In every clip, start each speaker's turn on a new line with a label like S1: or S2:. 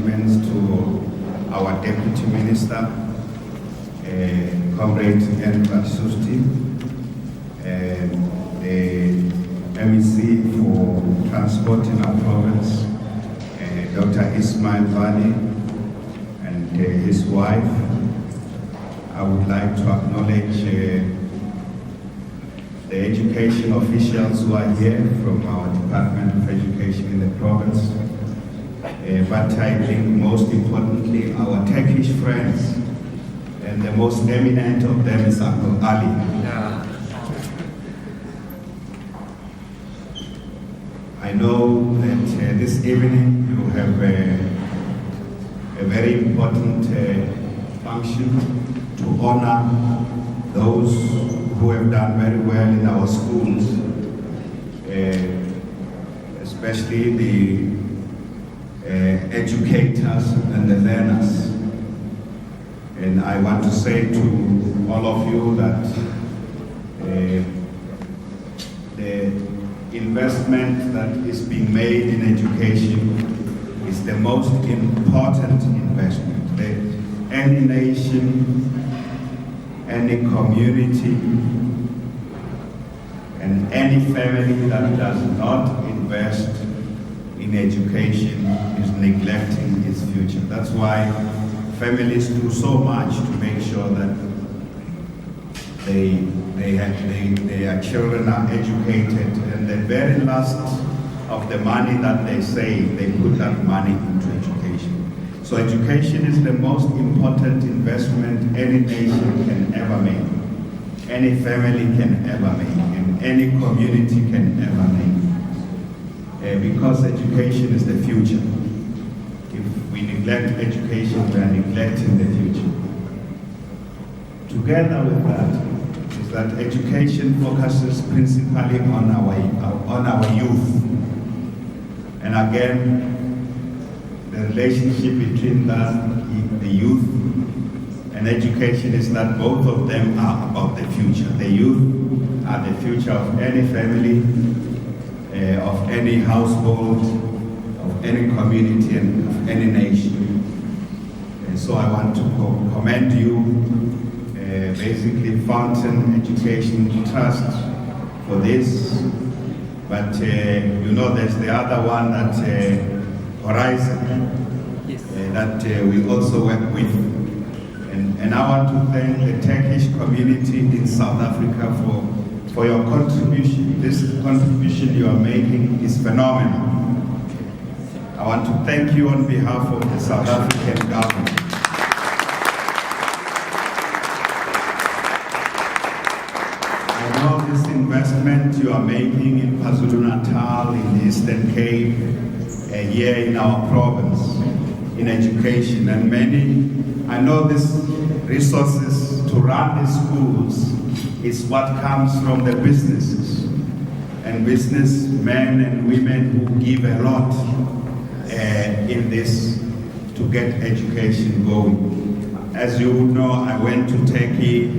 S1: acknowledgements to our Deputy Minister, Comrade Enver Surty, the MEC for Transport in our province, Dr. Ismail Vani, and his wife. I would like to acknowledge the education officials who are here from our Department of Education in the province. But I think most importantly, our Turkish friends, and the most eminent of them is Uncle Ali. Yeah. I know that this evening you have a very important function to honor those who have done very well in our schools, especially the educators and the learners. And I want to say to all of you that the investment that is being made in education is the most important investment. Any nation, any community, and any family that does not invest in education is neglecting its future. That's why families do so much to make sure that their children are educated, and the very last of the money that they save, they put that money into education. So education is the most important investment any nation can ever make, any family can ever make, and any community can ever make. Because education is the future. If we neglect education, we are neglecting the future. Together with that is that education focuses principally on our youth. And again, the relationship between the youth and education is that both of them are about the future. The youth are the future of any family, of any household, of any community, and of any nation. And so I want to commend you, basically Fountain Education Trust, for this. But you know, there's the other one that Horizon, yes. That we also work with. And I want to thank the Turkish community in South Africa for your contribution. This contribution you are making is phenomenal. I want to thank you on behalf of the South African government. I know this investment you are making in KwaZulu-Natal, in the Eastern Cape, here in our province, in education, and I know these resources to run the schools is what comes from the businesses, and businessmen and women who give a lot in this to get education going. As you know, I went to Turkey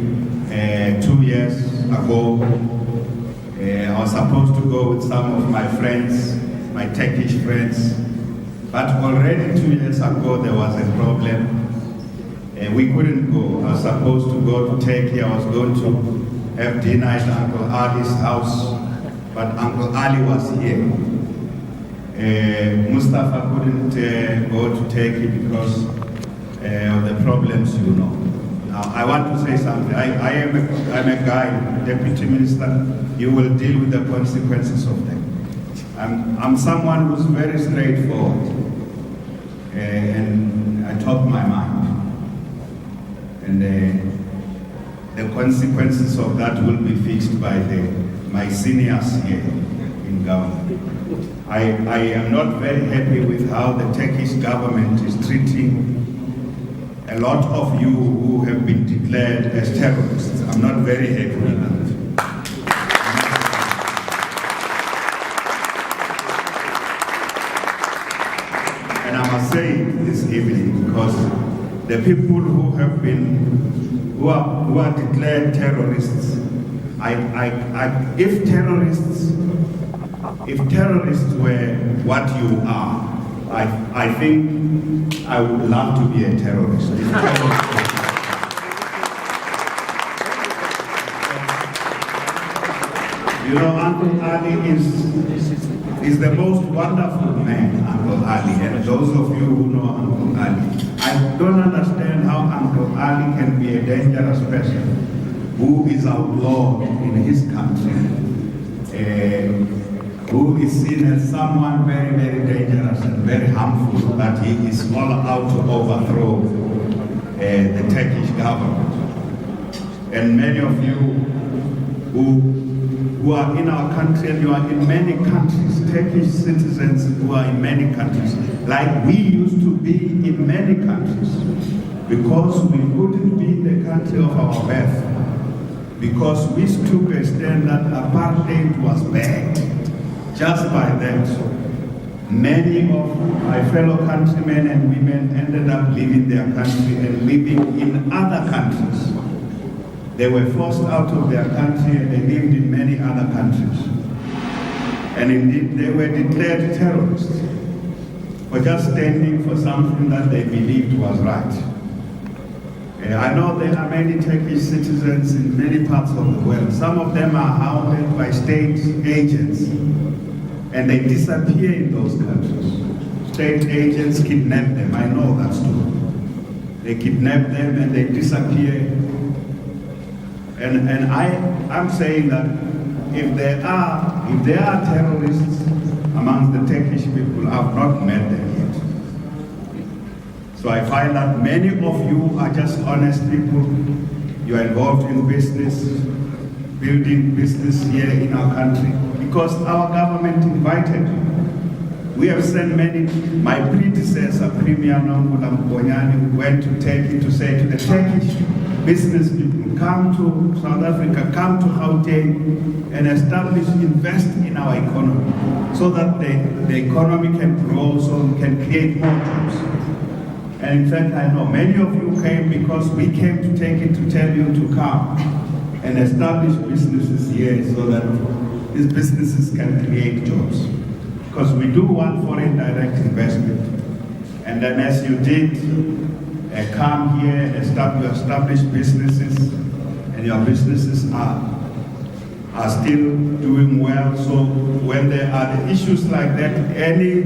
S1: 2 years ago. I was supposed to go with some of my friends, my Turkish friends, but already 2 years ago there was a problem. We couldn't go. I was supposed to go to Turkey. I was going to have dinner at Uncle Ali's house, but Uncle Ali was here. Mustafa couldn't go to Turkey because of the problems you know. Now, I want to say something. I'm a guy, Deputy Minister. You will deal with the consequences of them. I'm someone who's very straightforward, and I talk my mind. And the consequences of that will be fixed by my seniors here in government. I am not very happy with how the Turkish government is treating a lot of you who have been declared as terrorists. I'm not very happy with that. And I must say it this evening because the people who are declared terrorists, if terrorists were what you are, I I think I would love to be a terrorist. You know, Uncle Ali is the most wonderful man, Uncle Ali. And those of you who know Uncle Ali, I don't understand how Uncle Ali can be a dangerous person who is outlawed in his country, who is seen as someone very, very dangerous and very harmful, that he is all out to overthrow the Turkish government. And many of you who are in our country, and you are in many countries, Turkish citizens who are in many countries, like we used to be in many countries, because we couldn't be in the country of our birth, because we took a stand that apartheid was bad. Just by that, many of my fellow countrymen and women ended up leaving their country and living in other countries. They were forced out of their country and they lived in many other countries. And indeed, they were declared terrorists for just standing for something that they believed was right. I know there are many Turkish citizens in many parts of the world. Some of them are hounded by state agents and they disappear in those countries. State agents kidnap them, I know that's true. They kidnap them and they disappear. And I'm saying that if there are terrorists amongst the Turkish people, I've not met them yet. So I find that many of you are just honest people. You are involved in business, building business here in our country, because our government invited you. We have sent many, my predecessor, Premier Nongula Mbonyani, went to Turkey to say to the Turkish business people, come to South Africa, come to Gauteng and establish, invest in our economy so that the economy can grow, so we can create more jobs. And in fact, I know many of you came because we came to Turkey to tell you to come and establish businesses here so that these businesses can create jobs. Because we do want foreign direct investment. And then as you did, come here, establish businesses, and your businesses are still doing well. So when there are the issues like that, any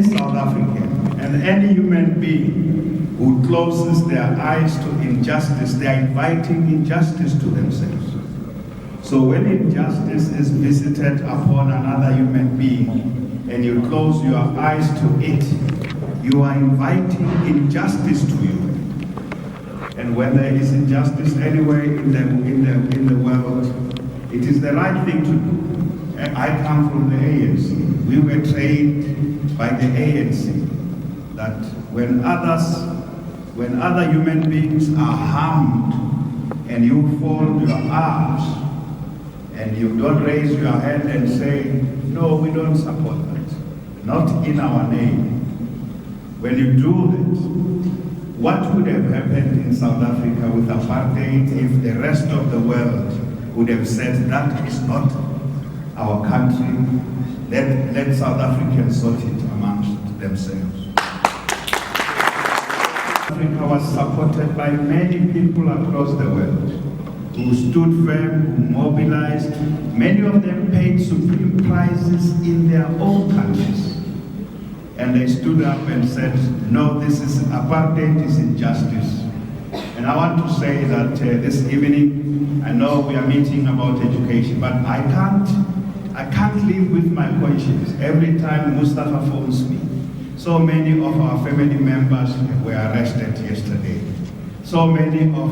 S1: South African and any human being who closes their eyes to injustice, they are inviting injustice to themselves. So when injustice is visited upon another human being and you close your eyes to it, you are inviting injustice to you. And when there is injustice anywhere in the world, it is the right thing to do. I come from the ANC. We were trained by the ANC that when other human beings are harmed and you fold your arms and you don't raise your hand and say, no, we don't support that, not in our name. When you do that, what would have happened in South Africa with apartheid if the rest of the world would have said that is not our country, let South Africans sort it amongst themselves. Africa was supported by many people across the world who stood firm, who mobilized. Many of them paid supreme prices in their own countries. And they stood up and said, no, this is apartheid, is injustice. And I want to say that this evening, I know we are meeting about education, but I can't live with my conscience every time Mustafa phones me. So many of our family members were arrested yesterday. So many of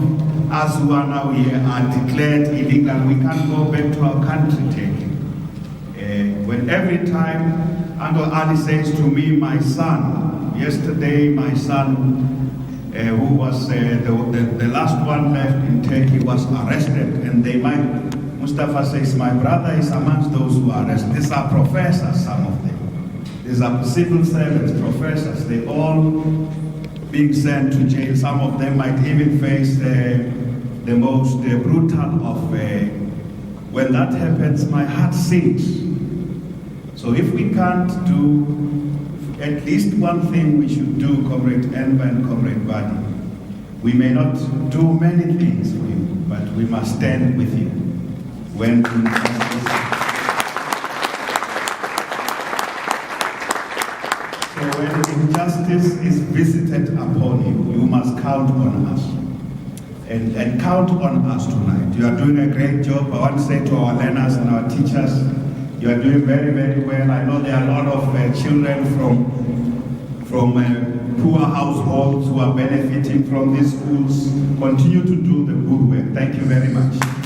S1: us who are now here are declared illegal. We can't go back to our country taking. When every time Uncle Ali says to me, my son, yesterday my son, who was the last one left in Turkey, was arrested, and Mustafa says, my brother is amongst those who are arrested. These are professors, some of them. These are civil servants, professors. They all being sent to jail. Some of them might even face the most brutal of. When that happens, my heart sinks. So if we can't do at least one thing we should do, Comrade Enver and Comrade Badi. We may not do many things for you, but we must stand with you when injustice. So when injustice is visited upon you, you must count on us. And count on us tonight. You are doing a great job. I want to say to our learners and our teachers, you are doing very, very well. I know there are a lot of children from poor households who are benefiting from these schools. Continue to do the good work. Thank you very much.